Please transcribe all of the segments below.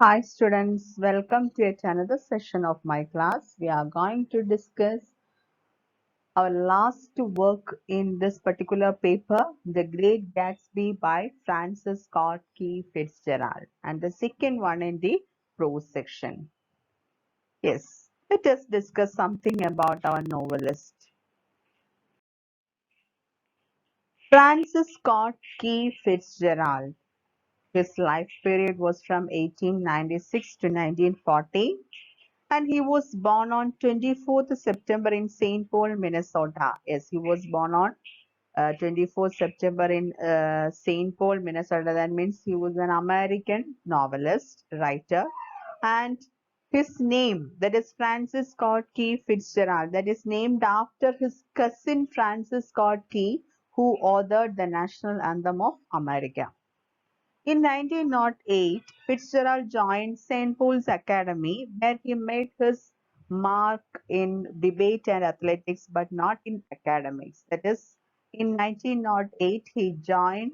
Hi students, welcome to yet another session of my class. We are going to discuss our last work in this particular paper, The Great Gatsby by Francis Scott Key Fitzgerald, and the second one in the prose section. Yes, let us discuss something about our novelist. Francis Scott Key Fitzgerald. His life period was from 1896 to 1940. And he was born on 24th September in St. Paul, Minnesota. Yes, he was born on 24th September in St. Paul, Minnesota. That means he was an American novelist, writer. And his name, that is Francis Scott Key Fitzgerald, that is named after his cousin Francis Scott Key, who authored the national anthem of America. In 1908, Fitzgerald joined St. Paul's Academy, where he made his mark in debate and athletics, but not in academics. That is, in 1908, he joined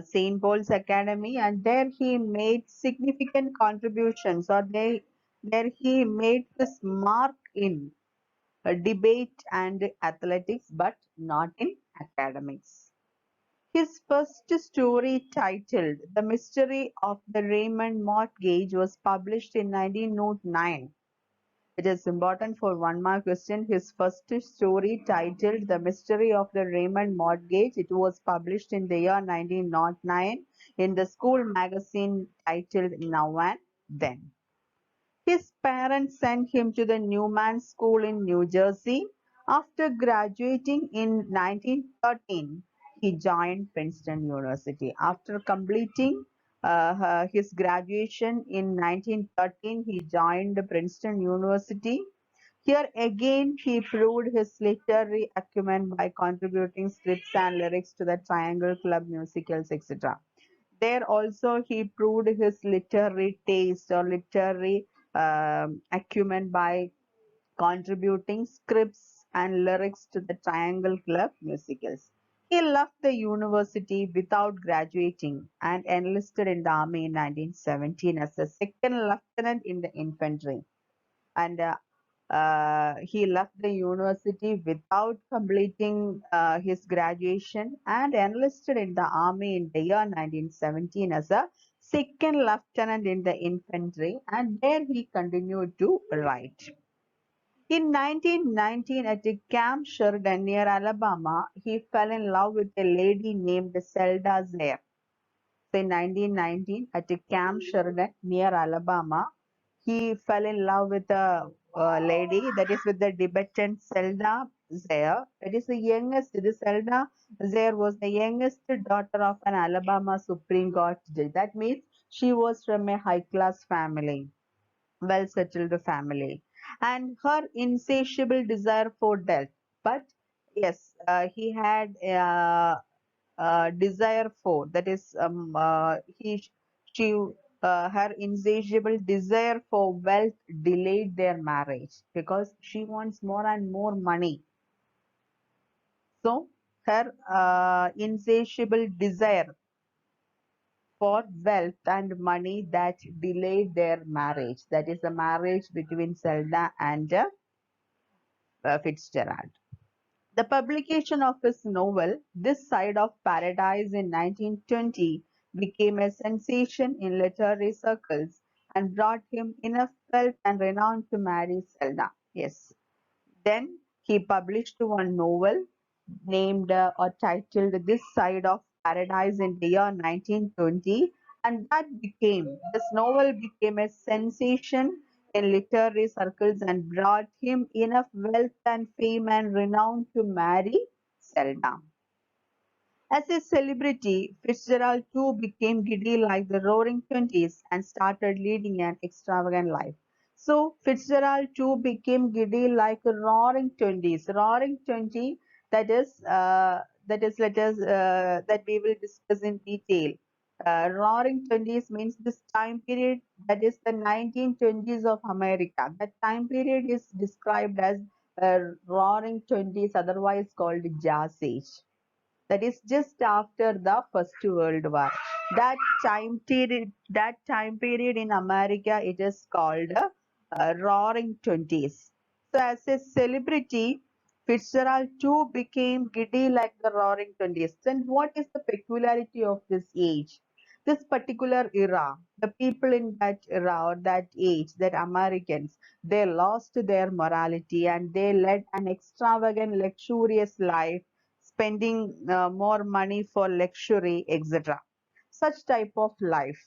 St. Paul's Academy, and there he made significant contributions, or there he made his mark in debate and athletics, but not in academics. His first story, titled The Mystery of the Raymond Mortgage, was published in 1909. It is important for one mark question. His first story, titled The Mystery of the Raymond Mortgage, it was published in the year 1909 in the school magazine titled Now and Then. His parents sent him to the Newman School in New Jersey. After graduating in 1913, he joined Princeton University. After completing his graduation in 1913, he joined Princeton University. Here again, he proved his literary acumen by contributing scripts and lyrics to the Triangle Club musicals, etc. There also he proved his literary taste or literary acumen by contributing scripts and lyrics to the Triangle Club musicals. He left the university without graduating and enlisted in the army in 1917 as a second lieutenant in the infantry. And he left the university without completing his graduation and enlisted in the army in the year 1917 as a second lieutenant in the infantry, and there he continued to write. In 1919, at Camp Sheridan near Alabama, he fell in love with a lady named Zelda Zaire. So in 1919, at Camp Sheridan near Alabama, he fell in love with a lady, that is with the debutant Zelda Zaire. That is the youngest. This Zelda Zaire was the youngest daughter of an Alabama Supreme Court judge. That means she was from a high class family, well settled family, and her insatiable desire for death. But yes, he had desire for, that is he she her insatiable desire for wealth delayed their marriage because she wants more and more money. So her insatiable desire for wealth and money that delayed their marriage, that is the marriage between Zelda and Fitzgerald. The publication of his novel, This Side of Paradise, in 1920 became a sensation in literary circles and brought him enough wealth and renown to marry Zelda. Yes. Then he published one novel named or titled This Side of Paradise in the year 1920, and this novel became a sensation in literary circles and brought him enough wealth and fame and renown to marry Zelda. As a celebrity, Fitzgerald too became giddy like the Roaring Twenties and started leading an extravagant life. So Fitzgerald too became giddy like a Roaring Twenties. Roaring Twenty, that we will discuss in detail. Roaring Twenties means this time period, that is the 1920s of America. That time period is described as Roaring Twenties, otherwise called Jazz Age. That is just after the First World War. That time period in America, it is called Roaring Twenties. So, as a celebrity, Fitzgerald too became giddy like the Roaring Twenties. And what is the peculiarity of this age? This particular era, the people in that era or that age, that Americans, they lost their morality and they led an extravagant, luxurious life, spending more money for luxury, etc. Such type of life.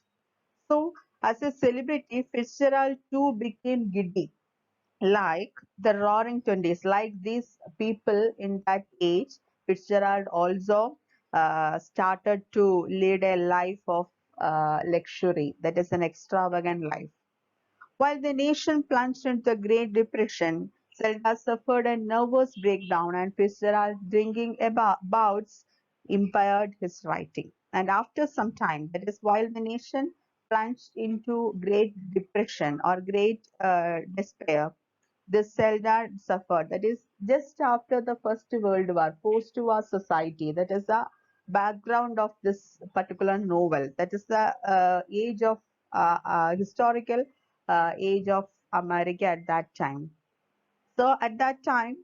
So, as a celebrity, Fitzgerald too became giddy, like the Roaring Twenties, like these people in that age. Fitzgerald also started to lead a life of luxury, that is an extravagant life. While the nation plunged into the Great Depression, Zelda suffered a nervous breakdown and Fitzgerald's drinking bouts impaired his writing. And after some time, that is while the nation plunged into Great Depression or Great Despair, the Zelda suffered. That is just after the First World War, post-war society. That is the background of this particular novel. That is the age of historical age of America at that time. So at that time,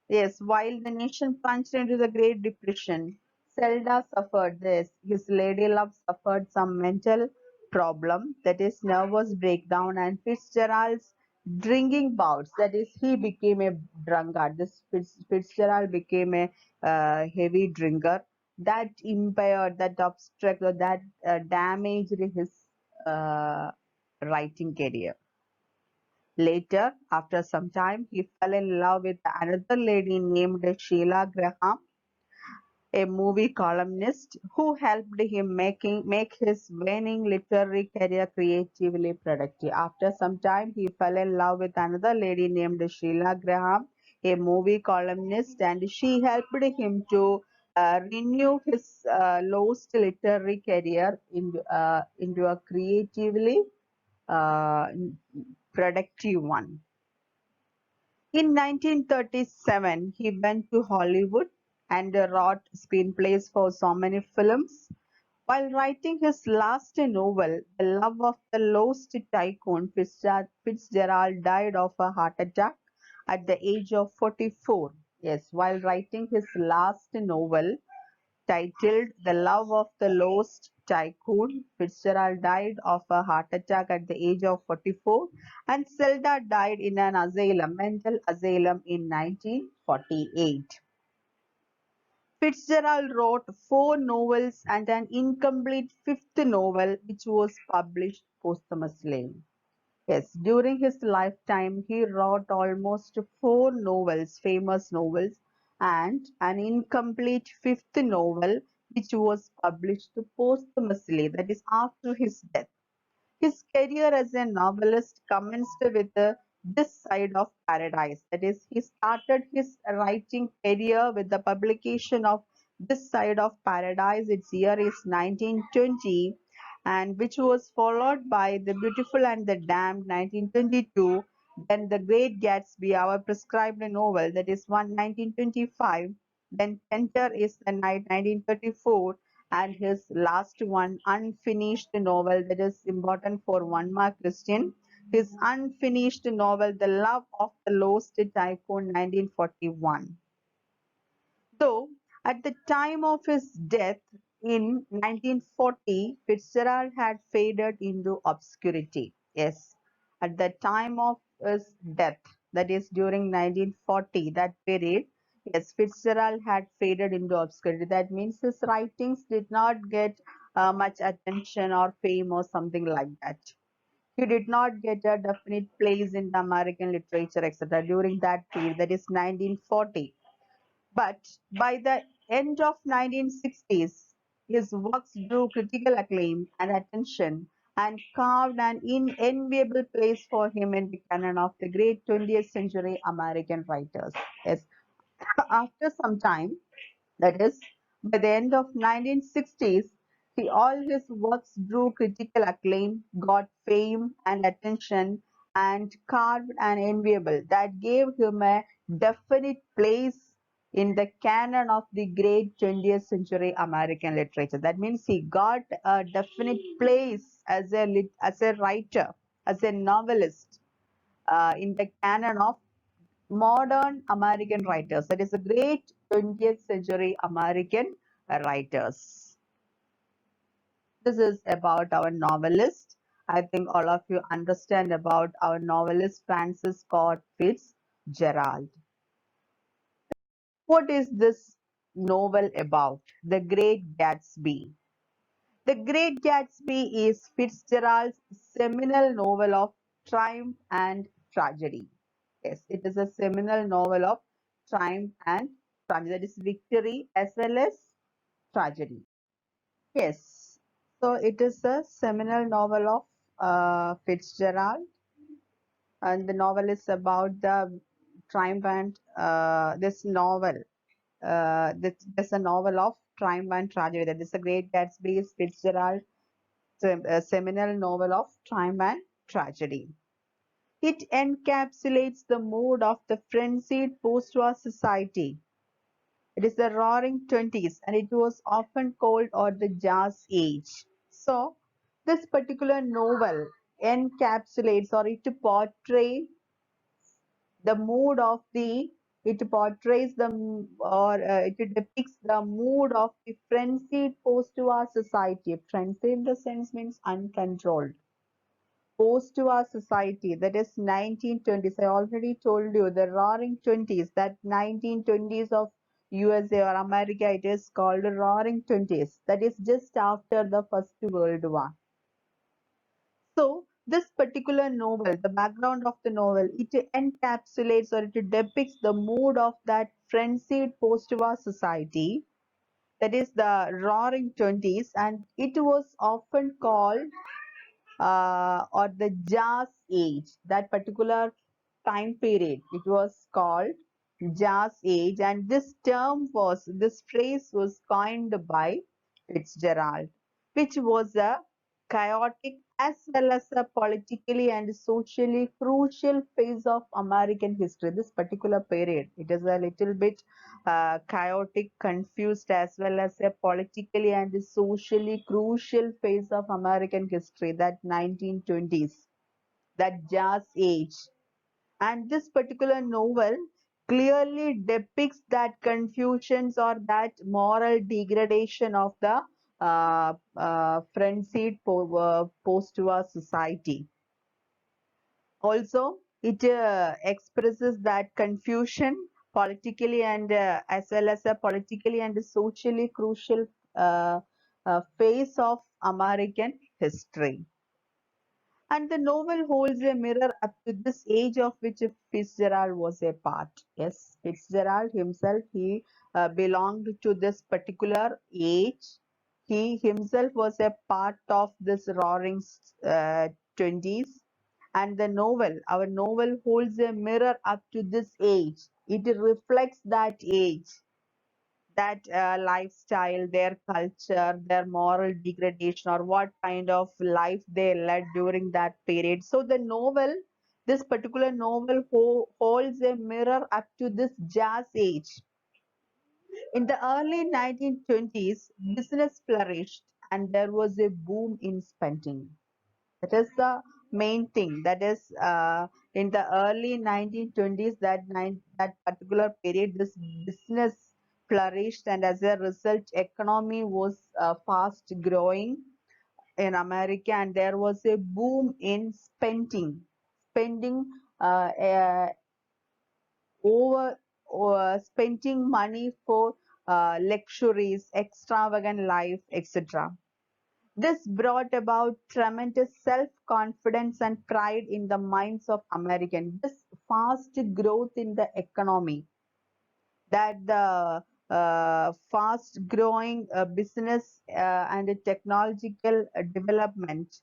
yes, while the nation plunged into the Great Depression, Zelda suffered this. His lady love suffered some mental problem, that is nervous breakdown, and Fitzgerald's drinking bouts. That is, he became a drunkard. Fitzgerald became a heavy drinker. That impaired, that obstructed, that damaged his uh, writing career. Later, after some time, he fell in love with another lady named Sheila Graham, a movie columnist who helped him make his waning literary career creatively productive. After some time, he fell in love with another lady named Sheila Graham, a movie columnist, and she helped him to renew his lost literary career into a creatively uh, productive one. In 1937, he went to Hollywood and wrote screenplays for so many films. While writing his last novel, The Love of the Lost Tycoon, Fitzgerald died of a heart attack at the age of 44. Yes, while writing his last novel, titled The Love of the Lost Tycoon, Fitzgerald died of a heart attack at the age of 44, and Zelda died in an mental asylum in 1948. Fitzgerald wrote four novels and an incomplete fifth novel, which was published posthumously. Yes, during his lifetime, he wrote almost four novels, famous novels, and an incomplete fifth novel, which was published posthumously, that is, after his death. His career as a novelist commenced with This Side of Paradise. That is, he started his writing career with the publication of This Side of Paradise. Its year is 1920, and which was followed by The Beautiful and the Damned 1922. Then The Great Gatsby, our prescribed novel, that is 1925. Then Enter is the Night 1934, and his last one, unfinished novel, that is important for one mark question. His unfinished novel, The Love of the Lost Tycoon, 1941. Though at the time of his death in 1940, Fitzgerald had faded into obscurity. Yes, at the time of his death, that is during 1940, that period, yes, Fitzgerald had faded into obscurity. That means his writings did not get much attention or fame or something like that. He did not get a definite place in the American literature, etc. during that period, that is 1940. But by the end of 1960s, his works drew critical acclaim and attention and carved an enviable place for him in the canon of the great 20th century American writers. Yes. After some time, that is, by the end of 1960s, all his works drew critical acclaim, got fame and attention, and carved an enviable that gave him a definite place in the canon of the great 20th century American literature. That means he got a definite place as a writer, as a novelist in the canon of modern American writers. That is the great 20th century American writers. This is about our novelist. I think all of you understand about our novelist Francis Scott Fitzgerald. What is this novel about? The Great Gatsby. The Great Gatsby is Fitzgerald's seminal novel of triumph and tragedy. Yes, it is a seminal novel of triumph and tragedy. That is victory as well as tragedy. Yes, so it is a seminal novel of Fitzgerald, and the novel is about the triumph and this novel. This is a novel of triumph and tragedy. That is the Great Gatsby is Fitzgerald a seminal novel of triumph and tragedy. It encapsulates the mood of the frenzied post-war society. It is the roaring 20s and it was often called or the jazz age. So, this particular novel encapsulates or it portrays the mood of the it portrays the or it depicts the mood of the frenzied post-war society. Frenzy in the sense means uncontrolled. Post-war society, that is 1920s. I already told you the roaring 20s, that 1920s of USA or America, it is called roaring 20s. That is just after the First World War. So this particular novel, the background of the novel, it encapsulates or it depicts the mood of that frenzied post-war society, that is the roaring 20s, and it was often called or the jazz age. That particular time period, it was called jazz age, and this phrase was coined by Fitzgerald, which was a chaotic as well as a politically and socially crucial phase of American history. This particular period, it is a little bit chaotic, confused, as well as a politically and socially crucial phase of American history, that 1920s, that jazz age. And this particular novel clearly depicts that confusions or that moral degradation of the frenzied post-war society. Also, it expresses that confusion politically and as well as a politically and socially crucial uh, phase of American history. And the novel holds a mirror up to this age of which Fitzgerald was a part. Yes, Fitzgerald himself, he belonged to this particular age. He himself was a part of this roaring 20s. And the novel, our novel holds a mirror up to this age. It reflects that age, that lifestyle, their culture, their moral degradation, or what kind of life they led during that period. So the novel, this particular novel holds a mirror up to this jazz age. In the early 1920s, business flourished and there was a boom in spending. That is the main thing. That is in the early 1920s, that particular period, this business flourished, and as a result, economy was fast growing in America, and there was a boom in spending uh, uh, spending money for luxuries, extravagant life, etc. This brought about tremendous self-confidence and pride in the minds of Americans. This fast growth in the economy, that the fast growing business and the technological development,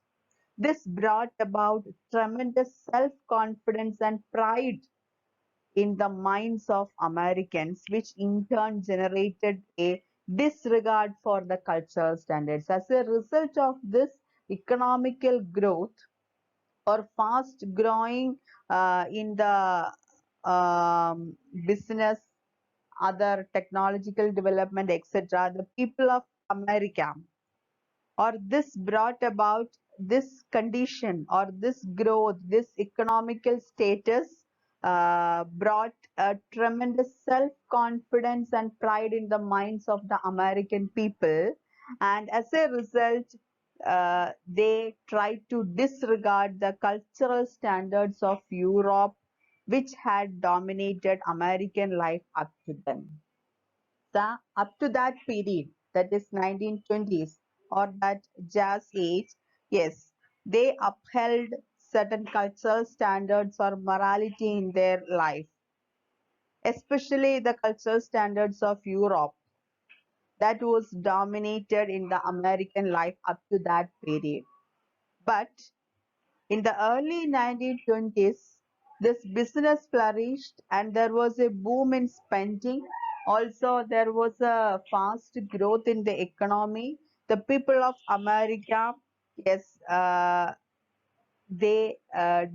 this brought about tremendous self-confidence and pride in the minds of Americans, which in turn generated a disregard for the cultural standards. As a result of this economical growth or fast growing in the business, other technological development, etc., the people of America, or this brought about this condition or this growth, this economical status brought a tremendous self-confidence and pride in the minds of the American people. And as a result, they tried to disregard the cultural standards of Europe, which had dominated American life up to then. Up to that period, that is 1920s or that jazz age, yes, they upheld certain cultural standards or morality in their life, especially the cultural standards of Europe that was dominated in the American life up to that period. But in the early 1920s, this business flourished and there was a boom in spending. Also, there was a fast growth in the economy. The people of America, yes, they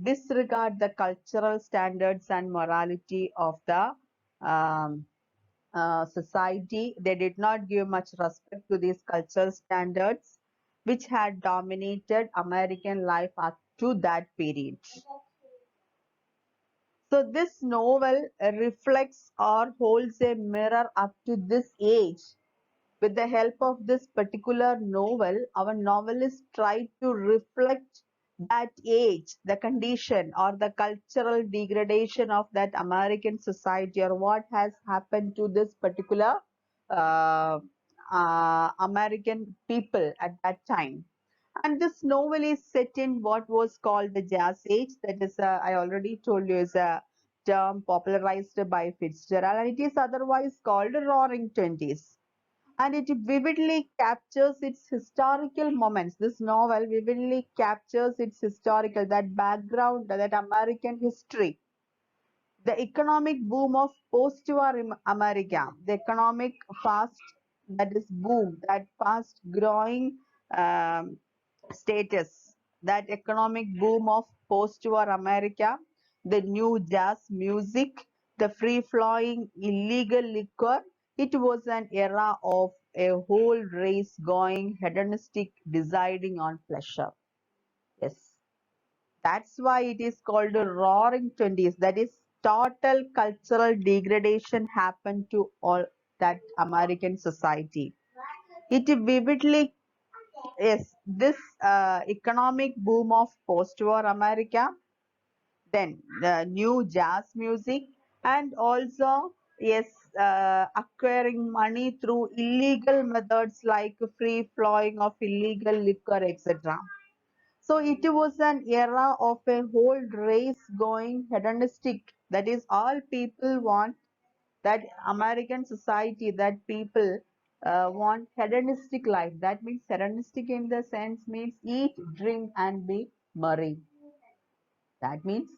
disregard the cultural standards and morality of the um, society. They did not give much respect to these cultural standards, which had dominated American life up to that period. So this novel reflects or holds a mirror up to this age. With the help of this particular novel, our novelist tried to reflect that age, the condition or the cultural degradation of that American society, or what has happened to this particular uh, American people at that time. And this novel is set in what was called the Jazz Age. That is, I already told you, is a term popularized by Fitzgerald, and it is otherwise called Roaring Twenties. And it vividly captures its historical moments. This novel vividly captures its historical, that background, that American history, the economic boom of post-war America, the economic fast, that is boom, that fast growing um, status, that economic boom of post-war America, the new jazz music, the free-flowing illegal liquor. It was an era of a whole race going hedonistic, deciding on pleasure. Yes, that's why it is called a roaring 20s. That is, total cultural degradation happened to all that American society. It vividly, yes, this economic boom of post-war America, then the new jazz music, and also, yes, acquiring money through illegal methods like free flowing of illegal liquor, etc. So it was an era of a whole race going hedonistic. That is, all people want, that American society, that people want hedonistic life. That means hedonistic in the sense means eat, drink, and be merry. That means,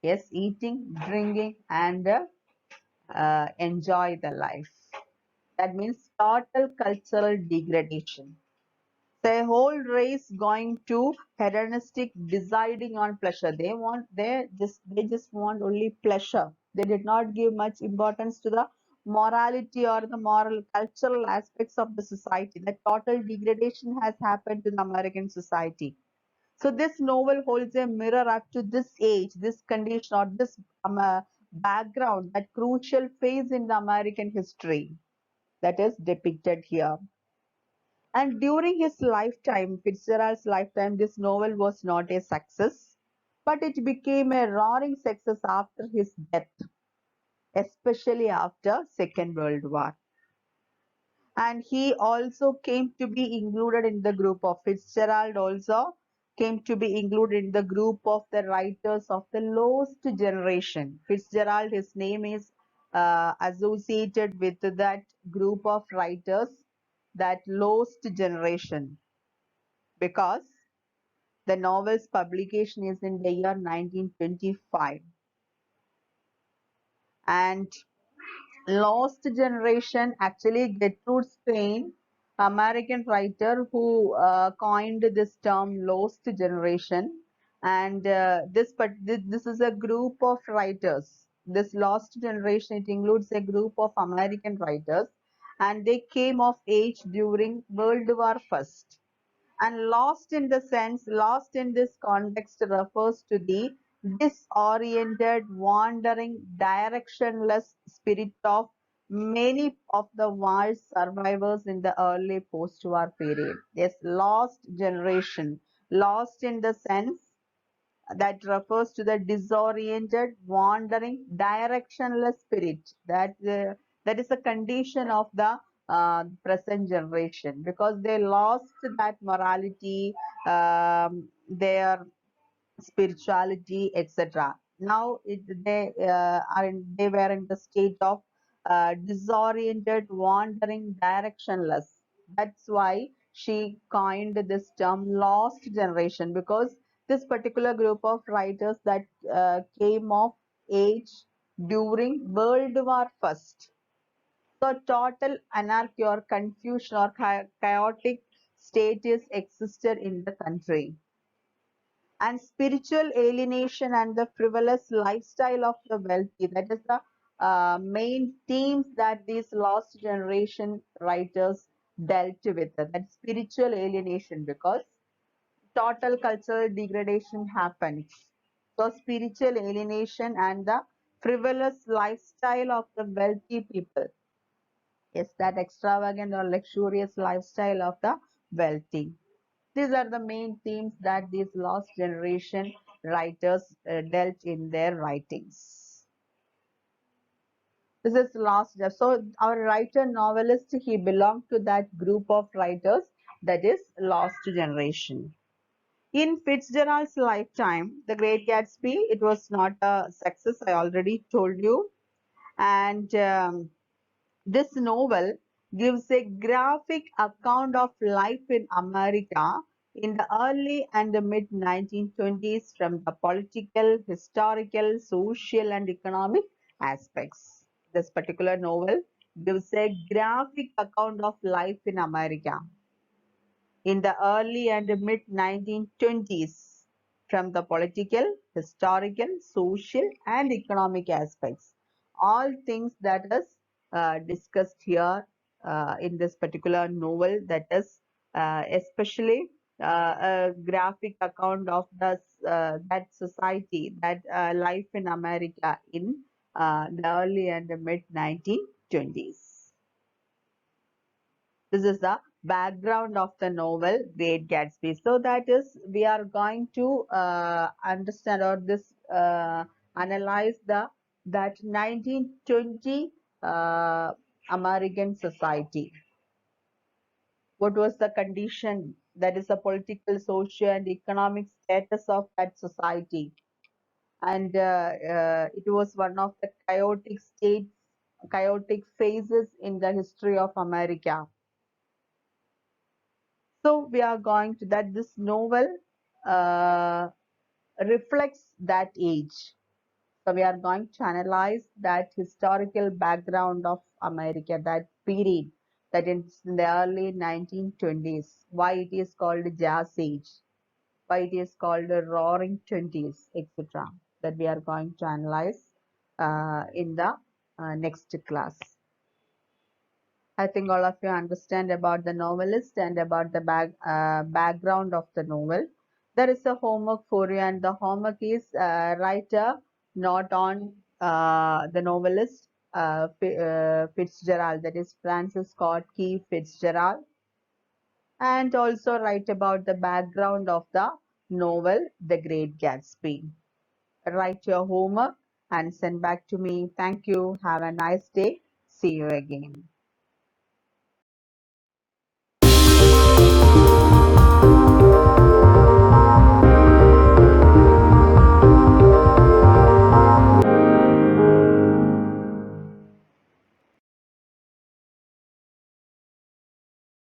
yes, eating, drinking, and enjoy the life. That means total cultural degradation. The whole race going to hedonistic, deciding on pleasure. They just want only pleasure. They did not give much importance to the morality or the moral cultural aspects of the society. That total degradation has happened to the American society. So this novel holds a mirror up to this age, this condition, or this background, that crucial phase in the American history that is depicted here. And during his lifetime, Fitzgerald's lifetime, this novel was not a success, but it became a roaring success after his death, especially after Second World War. And he also came to be included in the group of Fitzgerald also came to be included in the group of the writers of the lost generation. Fitzgerald, his name is associated with that group of writers, that lost generation, because the novel's publication is in the year 1925. And Lost Generation, actually Gertrude Stein, American writer who coined this term Lost Generation. And this is a group of writers. This lost generation, it includes a group of American writers, and they came of age during World War First. And lost in the sense, lost in this context refers to the disoriented, wandering, directionless spirit of many of the war's survivors in the early post-war period. Yes, lost generation. Lost in the sense that refers to the disoriented, wandering, directionless spirit. That is a condition of the present generation because they lost that morality, their spirituality, etc. Now they were in the state of disoriented, wandering, directionless. That's why she coined this term lost generation, because this particular group of writers that came of age during World War First. So total anarchy or confusion or chaotic status existed in the country, and spiritual alienation and the frivolous lifestyle of the wealthy. That is the main themes that these lost generation writers dealt with. That spiritual alienation, because total cultural degradation happens. So spiritual alienation and the frivolous lifestyle of the wealthy people. Yes, that extravagant or luxurious lifestyle of the wealthy. These are the main themes that these lost generation writers dealt in their writings. This is last. So our writer novelist, he belonged to that group of writers that is lost generation. In Fitzgerald's lifetime, The Great Gatsby, it was not a success. I already told you, and this novel gives a graphic account of life in America in the early and the mid 1920s from the political, historical, social, and economic aspects. This particular novel gives a graphic account of life in America in the early and mid 1920s from the political, historical, social, and economic aspects. All things that is discussed here in this particular novel, that is especially a graphic account of that society, that life in America in the early and the mid 1920s. This is the background of the novel Great Gatsby. So that is, we are going to understand or this analyze the that 1920 American society. What was the condition? That is the political, social, and economic status of that society, and it was one of the chaotic phases in the history of America. So we are going to that this novel uh, reflects that age. So we are going to analyze that historical background of America, that period, that is in the early 1920s, why it is called Jazz Age, why it is called the Roaring Twenties, etc. That we are going to analyze in the next class. I think all of you understand about the novelist and about the background of the novel. There is a homework for you, and the homework is write a note on the novelist Fitzgerald, that is Francis Scott Key Fitzgerald, and also write about the background of the novel The Great Gatsby. Write your homework and send back to me. Thank you. Have a nice day. See you again.